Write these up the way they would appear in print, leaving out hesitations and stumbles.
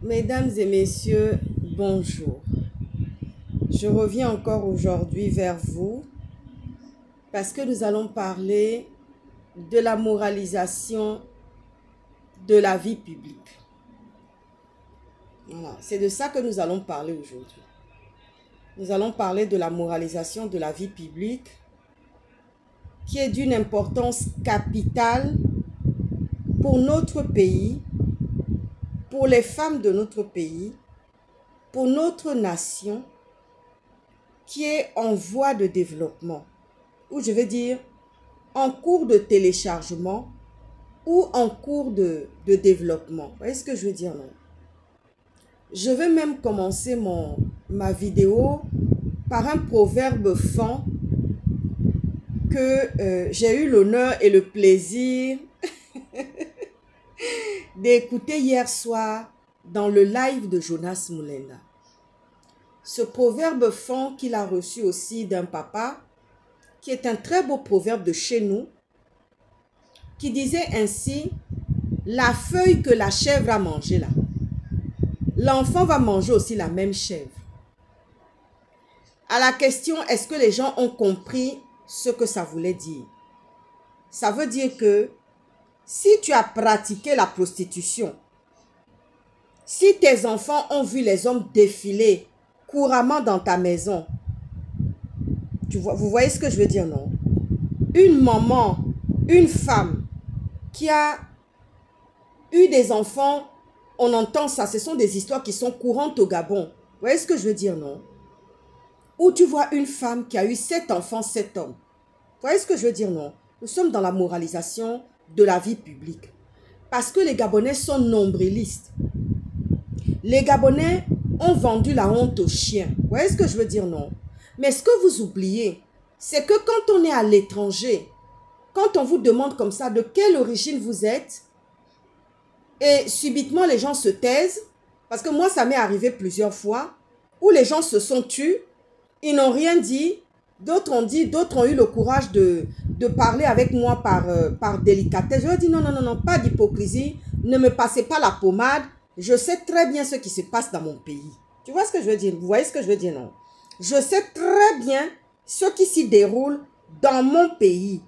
Mesdames et messieurs, bonjour. Je reviens encore aujourd'hui vers vous parce que nous allons parler de la moralisation de la vie publique. Voilà, c'est de ça que nous allons parler aujourd'hui. Nous allons parler de la moralisation de la vie publique qui est d'une importance capitale pour notre pays, pour les femmes de notre pays, pour notre nation qui est en voie de développement, ou je veux dire en cours de téléchargement ou en cours de développement. Vous voyez ce que je veux dire, non? Je vais même commencer ma vidéo par un proverbe fang que j'ai eu l'honneur et le plaisir d'écouter hier soir dans le live de Jonas Moulenda. Ce proverbe fang qu'il a reçu aussi d'un papa, qui est un très beau proverbe de chez nous, qui disait ainsi: la feuille que la chèvre a mangée là, l'enfant va manger aussi la même chèvre. À la question, est-ce que les gens ont compris ce que ça voulait dire? Ça veut dire que si tu as pratiqué la prostitution, si tes enfants ont vu les hommes défiler couramment dans ta maison, vous voyez ce que je veux dire, non? Une maman, une femme qui a eu des enfants, on entend ça, ce sont des histoires qui sont courantes au Gabon. Vous voyez ce que je veux dire, non? Ou tu vois une femme qui a eu 7 enfants, 7 hommes. Vous voyez ce que je veux dire, non? Nous sommes dans la moralisation de la vie publique. Parce que les Gabonais sont nombrilistes. Les Gabonais ont vendu la honte aux chiens. Vous voyez ce que je veux dire, non? Mais ce que vous oubliez, c'est que quand on est à l'étranger, quand on vous demande comme ça de quelle origine vous êtes, et subitement les gens se taisent, parce que moi ça m'est arrivé plusieurs fois, où les gens se sont tus, ils n'ont rien dit, d'autres ont eu le courage de parler avec moi par délicatesse. Je leur dis non, non, non, non, pas d'hypocrisie, ne me passez pas la pommade, je sais très bien ce qui se passe dans mon pays. Tu vois ce que je veux dire? Vous voyez ce que je veux dire, non? Je sais très bien ce qui s'y déroule dans mon pays.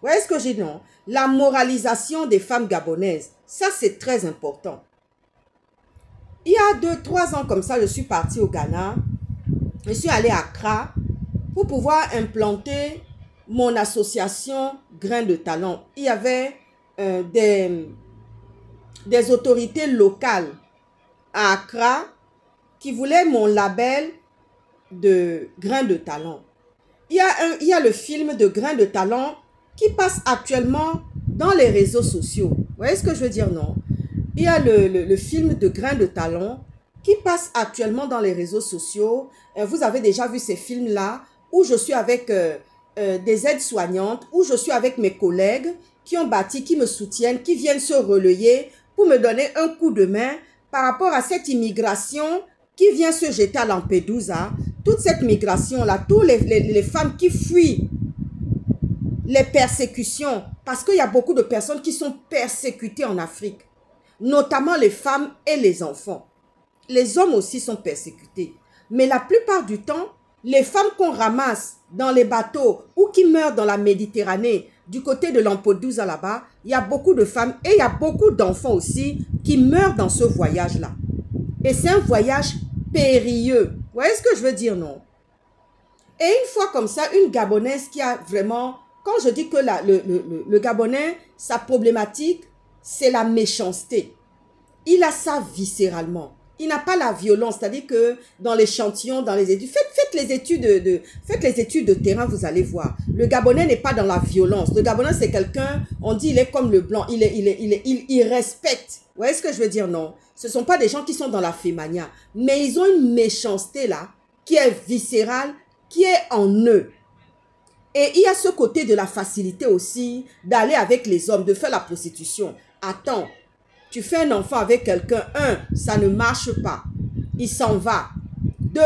Vous voyez ce que je dis, non? La moralisation des femmes gabonaises, ça c'est très important. Il y a 2-3 ans comme ça, je suis partie au Ghana. Je suis allée à Accra pour pouvoir implanter mon association Grains de Talent. Il y avait des autorités locales à Accra qui voulaient mon label de Grains de Talent. Il y a le film de Grains de Talent qui passe actuellement dans les réseaux sociaux. Vous voyez ce que je veux dire, non? Il y a le film de Grains de Talent qui passe actuellement dans les réseaux sociaux. Vous avez déjà vu ces films-là où je suis avec des aides-soignantes, où je suis avec mes collègues qui ont bâti, qui me soutiennent, qui viennent se relayer pour me donner un coup de main par rapport à cette immigration qui vient se jeter à Lampedusa. Toute cette migration-là, toutes les femmes qui fuient les persécutions, parce qu'il y a beaucoup de personnes qui sont persécutées en Afrique, notamment les femmes et les enfants. Les hommes aussi sont persécutés. Mais la plupart du temps, les femmes qu'on ramasse dans les bateaux ou qui meurent dans la Méditerranée, du côté de Lampedusa là-bas, il y a beaucoup de femmes et il y a beaucoup d'enfants aussi qui meurent dans ce voyage-là. Et c'est un voyage périlleux. Vous voyez ce que je veux dire, non? Et une fois comme ça, une Gabonaise qui a vraiment... Quand je dis que le Gabonais, sa problématique, c'est la méchanceté. Il a ça viscéralement. Il n'a pas la violence, c'est-à-dire que dans l'échantillon, dans les études, faites les études de terrain, vous allez voir. Le Gabonais n'est pas dans la violence. Le Gabonais, c'est quelqu'un, on dit, il est comme le blanc, il respecte. Vous voyez ce que je veux dire, non? Ce ne sont pas des gens qui sont dans la fémania, mais ils ont une méchanceté là, qui est viscérale, qui est en eux. Et il y a ce côté de la facilité aussi, d'aller avec les hommes, de faire la prostitution. Attends. Tu fais un enfant avec quelqu'un, 1, ça ne marche pas. Il s'en va. 2,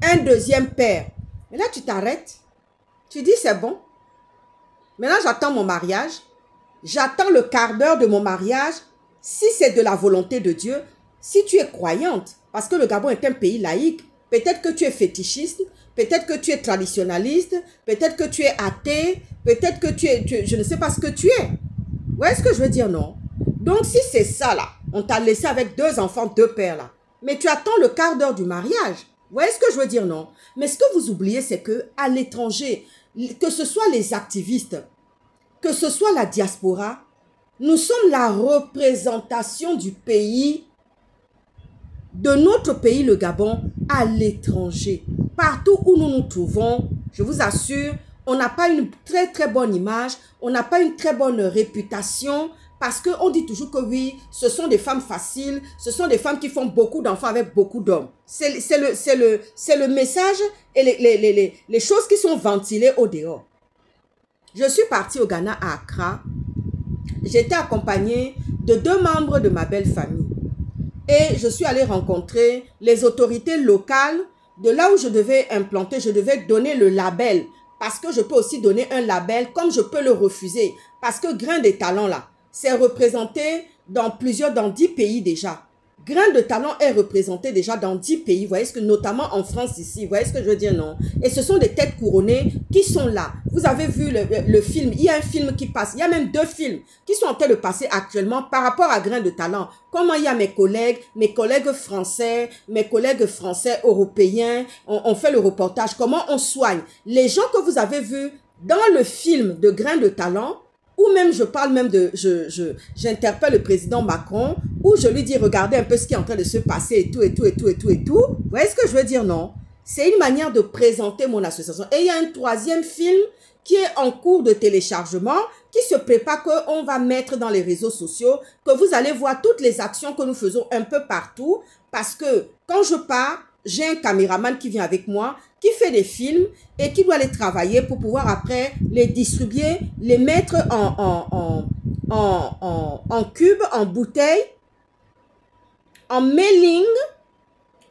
un deuxième père. Mais là, tu t'arrêtes. Tu dis, c'est bon. Maintenant, j'attends mon mariage. J'attends le quart d'heure de mon mariage. Si c'est de la volonté de Dieu, si tu es croyante, parce que le Gabon est un pays laïque, peut-être que tu es fétichiste, peut-être que tu es traditionnaliste, peut-être que tu es athée, peut-être que je ne sais pas ce que tu es. Vous voyez ce que je veux dire, non? Donc, si c'est ça, là, on t'a laissé avec 2 enfants, 2 pères, là, mais tu attends le quart d'heure du mariage. Vous voyez ce que je veux dire, non? Mais ce que vous oubliez, c'est que à l'étranger, que ce soit les activistes, que ce soit la diaspora, nous sommes la représentation du pays, de notre pays, le Gabon, à l'étranger. Partout où nous nous trouvons, je vous assure, on n'a pas une très très bonne image, on n'a pas une très bonne réputation, parce qu'on dit toujours que oui, ce sont des femmes faciles, ce sont des femmes qui font beaucoup d'enfants avec beaucoup d'hommes. C'est le message et les choses qui sont ventilées au dehors. Je suis partie au Ghana à Accra. J'étais accompagnée de 2 membres de ma belle famille. Et je suis allée rencontrer les autorités locales de là où je devais implanter, je devais donner le label. Parce que je peux aussi donner un label comme je peux le refuser. Parce que Grain de Talent là, c'est représenté dans 10 pays déjà. Grain de Talent est représenté déjà dans 10 pays. Vous voyez ce que, notamment en France ici. Vous voyez ce que je veux dire, non? Et ce sont des têtes couronnées qui sont là. Vous avez vu le film. Il y a un film qui passe. Il y a même 2 films qui sont en train de passer actuellement par rapport à Grain de Talent. Comment il y a mes collègues français, européens, on fait le reportage. Comment on soigne. Les gens que vous avez vus dans le film de Grain de Talent, ou même je parle même de, j'interpelle le président Macron, où je lui dis regardez un peu ce qui est en train de se passer et tout, et tout, et tout, et tout, et tout. Vous voyez ce que je veux dire, non? C'est une manière de présenter mon association. Et il y a un 3e film qui est en cours de téléchargement, qui se prépare, qu'on va mettre dans les réseaux sociaux, que vous allez voir toutes les actions que nous faisons un peu partout, parce que quand je pars, j'ai un caméraman qui vient avec moi, qui fait des films et qui doit les travailler pour pouvoir après les distribuer, les mettre en cube, en bouteille, en mailing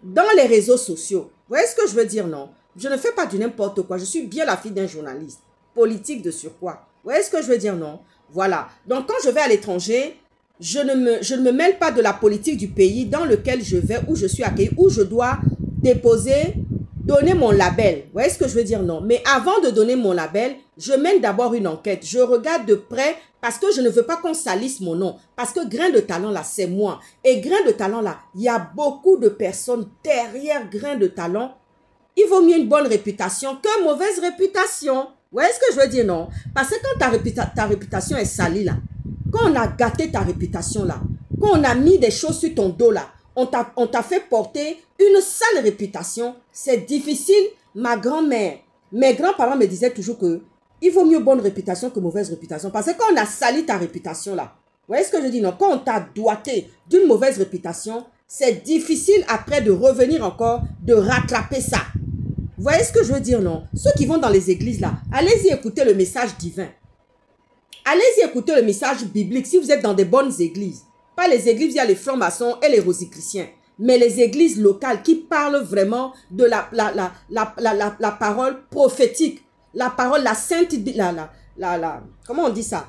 dans les réseaux sociaux. Vous voyez ce que je veux dire, non? Je ne fais pas du n'importe quoi. Je suis bien la fille d'un journaliste politique de surcroît. Vous voyez ce que je veux dire, non? Voilà. Donc, quand je vais à l'étranger, je ne me mêle pas de la politique du pays dans lequel je vais, où je suis accueillie, où je dois déposer, donner mon label. Vous voyez ce que je veux dire, non? Mais avant de donner mon label, je mène d'abord une enquête. Je regarde de près parce que je ne veux pas qu'on salisse mon nom. Parce que Grain de Talent, là, c'est moi. Et Grain de Talent, là, il y a beaucoup de personnes derrière Grain de Talent. Il vaut mieux une bonne réputation que mauvaise réputation. Vous voyez ce que je veux dire, non? Parce que quand ta réputation est salie, là, quand on a gâté ta réputation, là, quand on a mis des choses sur ton dos, là, on t'a fait porter une sale réputation, c'est difficile. Ma grand-mère, mes grands-parents me disaient toujours que il vaut mieux bonne réputation que mauvaise réputation. Parce que quand on a sali ta réputation, là, vous voyez ce que je dis, non? Quand on t'a doigté d'une mauvaise réputation, c'est difficile après de revenir encore, de rattraper ça. Vous voyez ce que je veux dire, non? Ceux qui vont dans les églises, là, allez-y écouter le message divin. Allez-y écouter le message biblique si vous êtes dans des bonnes églises. Pas les églises, il y a les francs-maçons et les rosicruciens. Mais les églises locales qui parlent vraiment de la parole prophétique. La parole, la sainte, comment on dit ça?